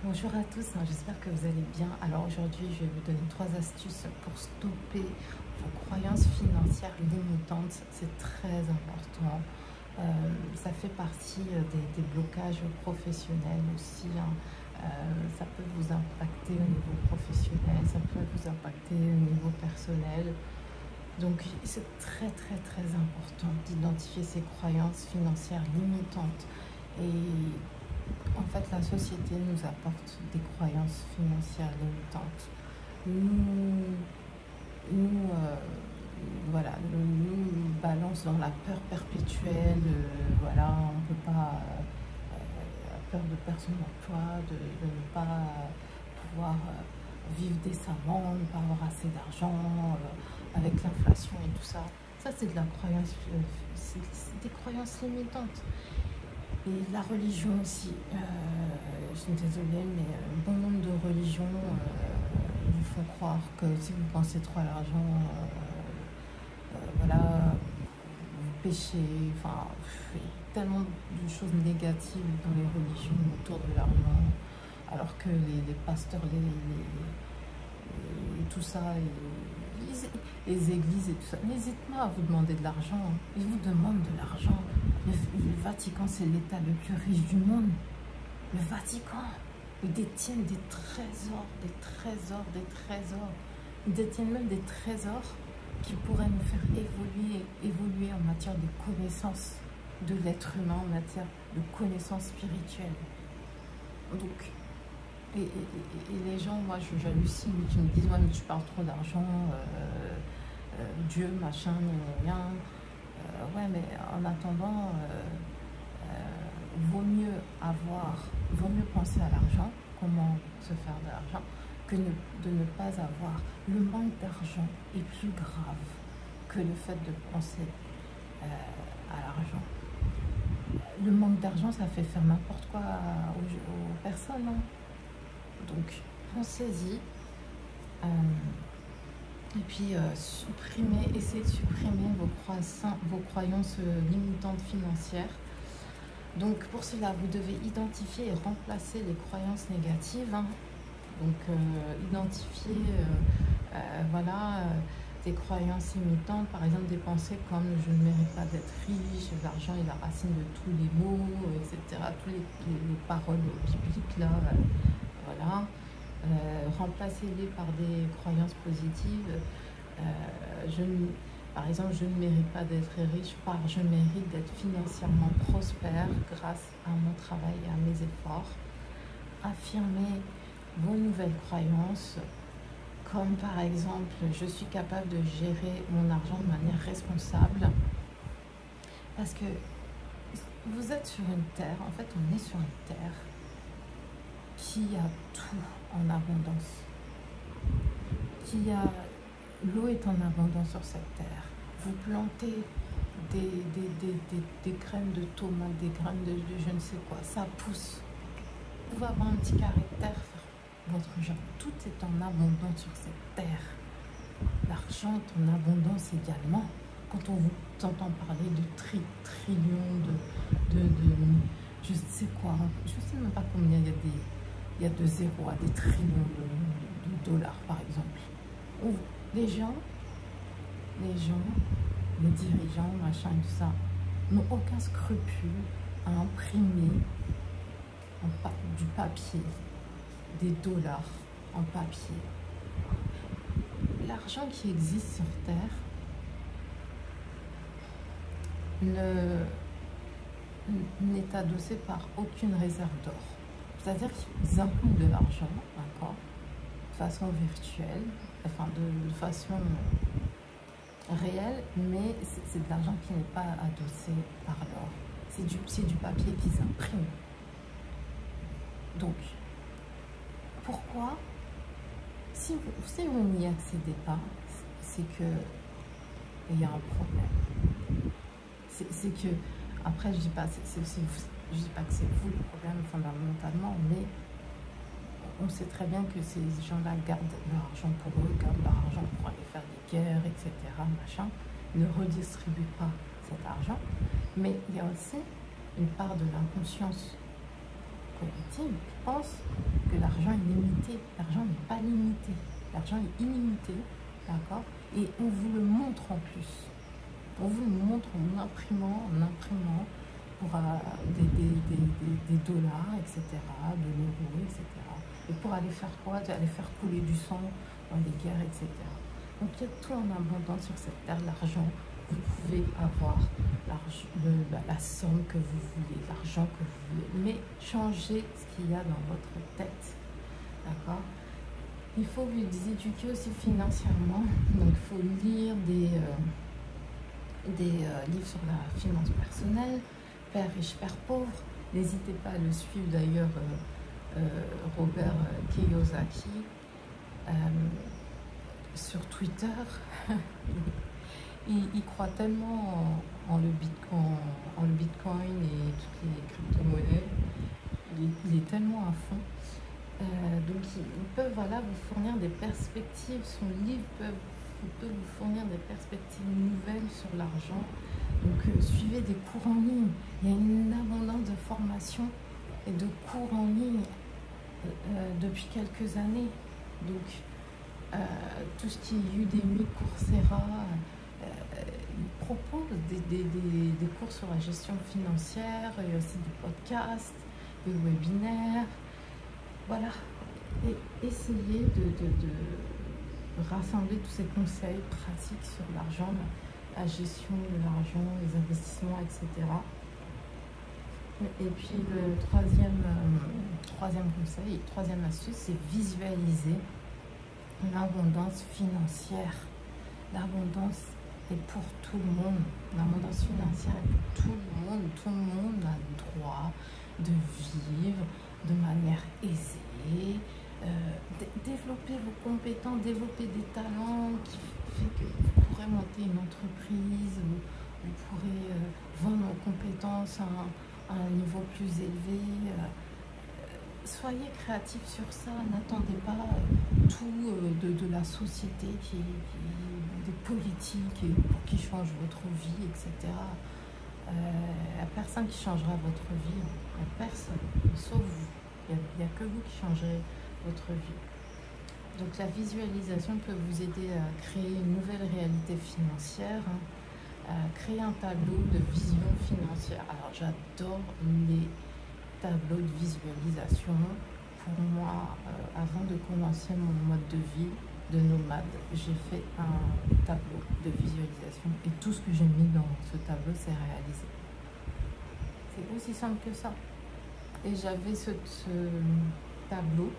Bonjour à tous, j'espère que vous allez bien. Alors aujourd'hui, je vais vous donner 3 astuces pour stopper vos croyances financières limitantes. C'est très important. Ça fait partie des blocages professionnels aussi, hein. Ça peut vous impacter au niveau professionnel, ça peut vous impacter au niveau personnel. Donc c'est très important d'identifier ces croyances financières limitantes. Et en fait, la société nous apporte des croyances financières limitantes. Nous, voilà, nous balance dans la peur perpétuelle. Voilà, on ne peut pas, peur de perdre son emploi, de ne pas pouvoir vivre décemment, de ne pas avoir assez d'argent avec l'inflation et tout ça. Ça, c'est de la croyance, c'est des croyances limitantes. Et la religion aussi, je suis désolée, mais bon nombre de religions vous font croire que si vous pensez trop à l'argent, voilà, vous péchez. Enfin, il y a tellement de choses négatives dans les religions autour de l'argent, alors que les pasteurs, tout ça, les églises et tout ça, n'hésitez pas à vous demander de l'argent. Ils vous demandent de l'argent. Le Vatican, c'est l'État le plus riche du monde. Le Vatican, ils détiennent des trésors, des trésors, des trésors. Ils détiennent même des trésors qui pourraient nous faire évoluer en matière de connaissance de l'être humain, en matière de connaissance spirituelle. Donc, et les gens, moi, j'hallucine, qui me disent, ouais, mais tu parles trop d'argent, Dieu, machin, rien. Ouais, mais en attendant, vaut mieux penser à l'argent, comment se faire de l'argent, que de ne pas avoir. Le manque d'argent est plus grave que le fait de penser à l'argent. Le manque d'argent, ça fait faire n'importe quoi aux personnes, hein. Donc, pensez-y. Et puis, essayez de supprimer vos croyances limitantes financières. Donc, pour cela, vous devez identifier et remplacer les croyances négatives, hein. Donc, identifier, voilà, des croyances limitantes, par exemple des pensées comme je ne mérite pas d'être riche, l'argent est la racine de tous les maux, etc. Toutes les paroles bibliques là, voilà. Remplacez-les par des croyances positives. Par exemple, je ne mérite pas d'être riche, je mérite d'être financièrement prospère grâce à mon travail et à mes efforts. Affirmez vos nouvelles croyances, comme par exemple, je suis capable de gérer mon argent de manière responsable. Parce que vous êtes sur une terre, en fait on est sur une terre qui a tout en abondance. L'eau est en abondance sur cette terre. Vous plantez des graines de tomates, des graines de je ne sais quoi, ça pousse. Vous pouvez avoir un petit carré de terre, faire votre jardin. Tout est en abondance sur cette terre. L'argent est en abondance également. Quand on vous entend parler de trillions, de je sais quoi, je ne sais même pas combien il y a de zéros à des trillions de dollars, par exemple. Où les gens, les dirigeants, machin et tout ça, n'ont aucun scrupule à imprimer du papier, des dollars en papier. L'argent qui existe sur Terre n'est adossé par aucune réserve d'or. C'est-à-dire qu'ils impriment de l'argent, d'accord, de façon virtuelle, enfin de façon réelle, mais c'est de l'argent qui n'est pas adossé par l'or. C'est du papier qu'ils impriment. Donc, pourquoi, si vous n'y accédez pas, c'est que il y a un problème. C'est que, après, je dis pas que c'est vous le problème fondamentalement, mais on sait très bien que ces gens-là gardent leur argent pour eux, gardent leur argent pour aller faire des guerres, etc., machin, ne redistribuent pas cet argent. Mais il y a aussi une part de l'inconscience collectives pensent que l'argent est limité. L'argent n'est pas limité. L'argent est illimité, d'accord? Et on vous le montre en plus. On vous le montre en imprimant pour des dollars, etc., de l'euro, etc. Et pour aller faire quoi? Aller faire couler du sang dans les guerres, etc. Donc il y a tout en abondance sur cette terre, l'argent. Vous pouvez avoir la somme que vous voulez, l'argent que vous voulez, mais changez ce qu'il y a dans votre tête, d'accord? Il faut vous éduquer aussi financièrement, donc il faut lire des livres sur la finance personnelle, Père riche, Père pauvre. N'hésitez pas à le suivre d'ailleurs, Robert Kiyosaki, sur Twitter. il croit tellement en le Bitcoin et toutes les crypto-monnaies. Il est tellement à fond. Donc il peut voilà, vous fournir des perspectives. Son livre peut vous fournir des perspectives nouvelles sur l'argent. Donc suivez des cours en ligne. Il y a une abondance de formations et de cours en ligne depuis quelques années. Donc tout ce qui est Udemy, Coursera, ils proposent des cours sur la gestion financière. Il y a aussi des podcasts, des webinaires. Voilà. Et essayez de rassembler tous ces conseils pratiques sur l'argent, la gestion de l'argent, les investissements, etc. Et puis le troisième conseil, troisième astuce, c'est visualiser l'abondance financière. L'abondance est pour tout le monde. L'abondance financière est pour tout le monde. Tout le monde a le droit de vivre de manière aisée. Développer vos compétences, développer des talents qui fait que vous pourrez monter une entreprise, vous pourrez vendre vos compétences à un niveau plus élevé. Soyez créatifs sur ça, n'attendez pas tout de la société, des politiques pour qui changent votre vie, etc. Il n'y a personne qui changera votre vie, il n'y a personne, sauf vous. Il n'y a que vous qui changerez votre vie. Donc la visualisation peut vous aider à créer une nouvelle réalité financière, à créer un tableau de vision financière. Alors j'adore les tableaux de visualisation. Pour moi, avant de commencer mon mode de vie de nomade, j'ai fait un tableau de visualisation et tout ce que j'ai mis dans ce tableau s'est réalisé. C'est aussi simple que ça. Et j'avais ce tableau,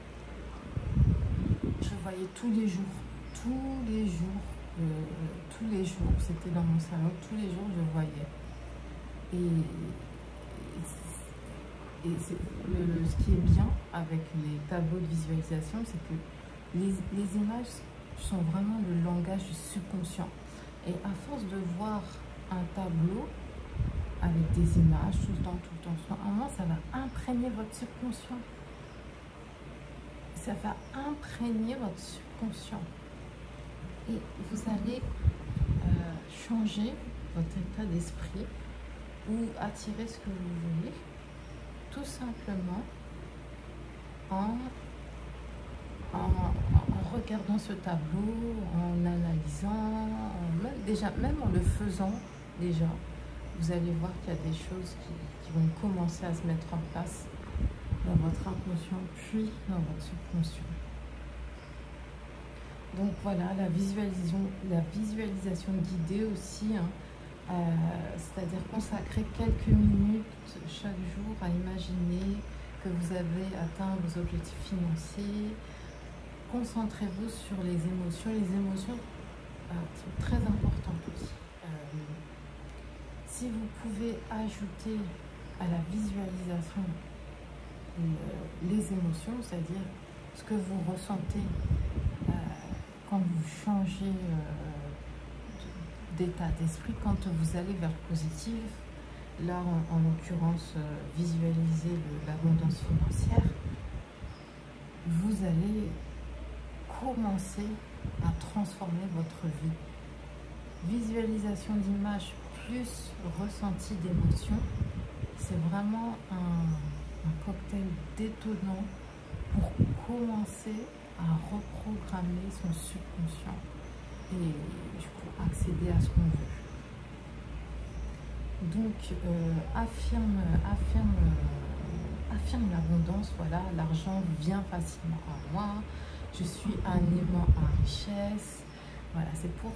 je voyais tous les jours, c'était dans mon salon, tous les jours je voyais. Et ce qui est bien avec les tableaux de visualisation, c'est que les images sont vraiment le langage du subconscient. Et à force de voir un tableau avec des images tout le temps, à un moment, ça va imprégner votre subconscient. Ça va imprégner votre subconscient. Et vous allez changer votre état d'esprit ou attirer ce que vous voulez, tout simplement en regardant ce tableau, en analysant, même en le faisant déjà, vous allez voir qu'il y a des choses qui vont commencer à se mettre en place dans votre inconscient, puis dans votre subconscient. Donc voilà, la visualisation guidée aussi, c'est-à-dire consacrer quelques minutes chaque jour à imaginer que vous avez atteint vos objectifs financiers. Concentrez-vous sur les émotions. Les émotions sont très importantes aussi. Si vous pouvez ajouter à la visualisation les émotions, c'est-à-dire ce que vous ressentez quand vous changez d'état d'esprit, quand vous allez vers le positif, là en l'occurrence visualiser l'abondance financière, vous allez commencer à transformer votre vie. Visualisation d'images plus ressenti d'émotions, c'est vraiment un cocktail détonnant pour commencer à reprogrammer son subconscient et du coup accéder à ce qu'on veut. Donc affirme l'abondance. Voilà, l'argent vient facilement à moi, je suis un aimant à richesse. Voilà, c'est pour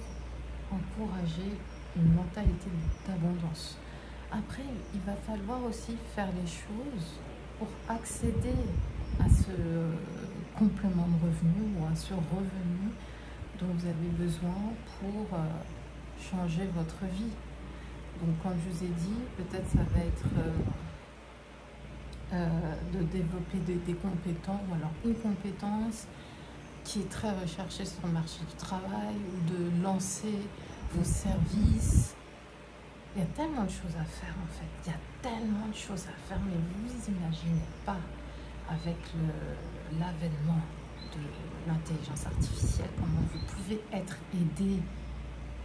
encourager une mentalité d'abondance. Après, il va falloir aussi faire les choses pour accéder à ce complément de revenu ou à ce revenu dont vous avez besoin pour changer votre vie. Donc, comme je vous ai dit, peut-être ça va être de développer des compétences, ou alors une compétence qui est très recherchée sur le marché du travail, ou de lancer vos services. Il y a tellement de choses à faire en fait, il y a tellement de choses à faire, mais vous imaginez pas avec l'avènement de l'intelligence artificielle, comment vous pouvez être aidé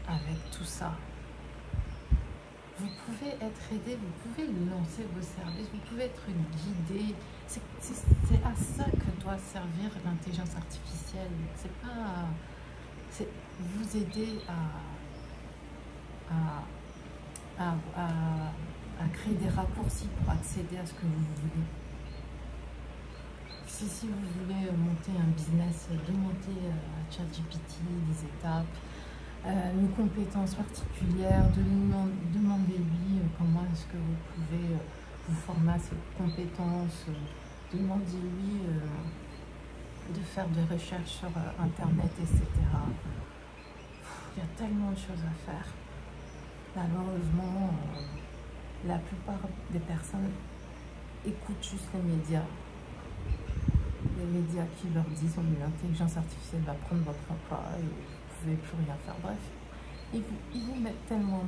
avec tout ça. Vous pouvez être aidé, vous pouvez lancer vos services, vous pouvez être guidé. C'est à ça que doit servir l'intelligence artificielle. C'est pas... c'est vous aider à créer des raccourcis pour accéder à ce que vous voulez. Si vous voulez monter un business, demandez à ChatGPT des étapes, une compétence particulière, demandez-lui comment est-ce que vous pouvez vous former à cette compétence, demandez-lui de faire des recherches sur Internet, etc. Il y a tellement de choses à faire. Malheureusement, la plupart des personnes écoutent juste les médias. Les médias qui leur disent oh, mais l'intelligence artificielle va prendre votre emploi et vous ne pouvez plus rien faire. Bref, ils vous mettent tellement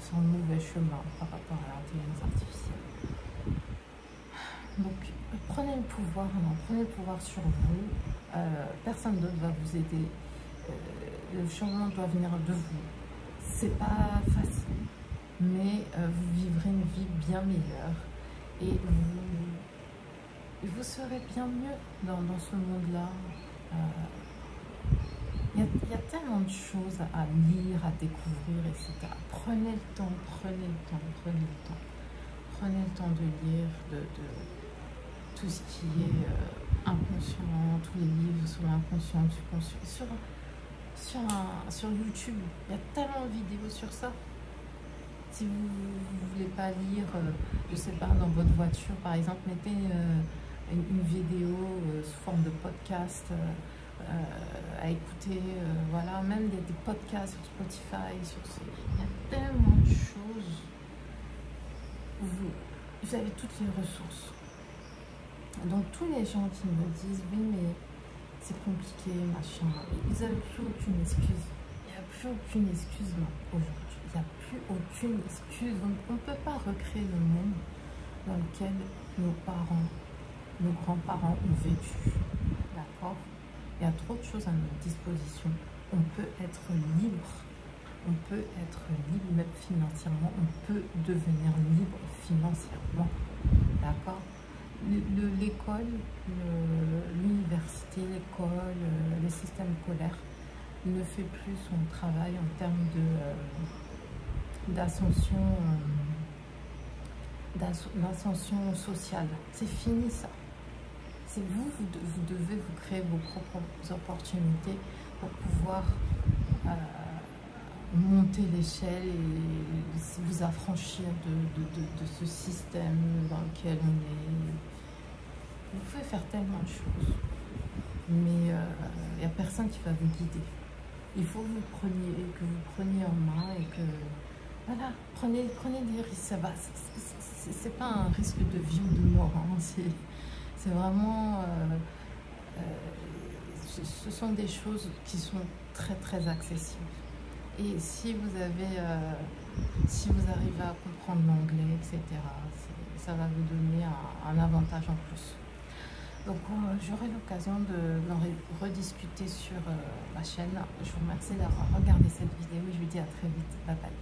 sur le mauvais chemin par rapport à l'intelligence artificielle. Donc, prenez le pouvoir, prenez le pouvoir sur vous. Personne d'autre va vous aider. Le changement doit venir de vous. C'est pas facile, mais vous vivrez une vie bien meilleure et vous serez bien mieux dans ce monde-là. Il y a tellement de choses à lire, à découvrir, etc. Prenez le temps, prenez le temps, prenez le temps. Prenez le temps de lire, de tout ce qui est inconscient, tous les livres sur l'inconscient, le subconscient, sur YouTube. Il y a tellement de vidéos sur ça. Si vous ne voulez pas lire, je ne sais pas, dans votre voiture, par exemple, mettez une vidéo sous forme de podcast à écouter, voilà, même des podcasts sur Spotify, il y a tellement de choses. Vous avez toutes les ressources. Donc tous les gens qui me disent oui mais c'est compliqué, machin, ils n'avaient plus aucune excuse. Il n'y a plus aucune excuse aujourd'hui. Il n'y a plus aucune excuse. On ne peut pas recréer le monde dans lequel nos parents, nos grands-parents ont vécu. D'accord? Il y a trop de choses à notre disposition. On peut être libre. On peut être libre même financièrement. On peut devenir libre financièrement. D'accord? L'école, l'université, l'école, le système scolaire ne fait plus son travail en termes d'ascension sociale. C'est fini ça. C'est vous devez vous créer vos propres opportunités pour pouvoir monter l'échelle et vous affranchir de ce système dans lequel on est. Vous pouvez faire tellement de choses, mais il n'y a personne qui va vous guider. Il faut que vous preniez en main et que, voilà, prenez des risques, ça va. C'est pas un risque de vie ou de mort, hein. C'est vraiment, ce sont des choses qui sont très très accessibles. Et si vous arrivez à comprendre l'anglais, etc., ça va vous donner un avantage en plus. Donc j'aurai l'occasion d'en rediscuter sur ma chaîne. Je vous remercie d'avoir regardé cette vidéo et je vous dis à très vite. Bye bye.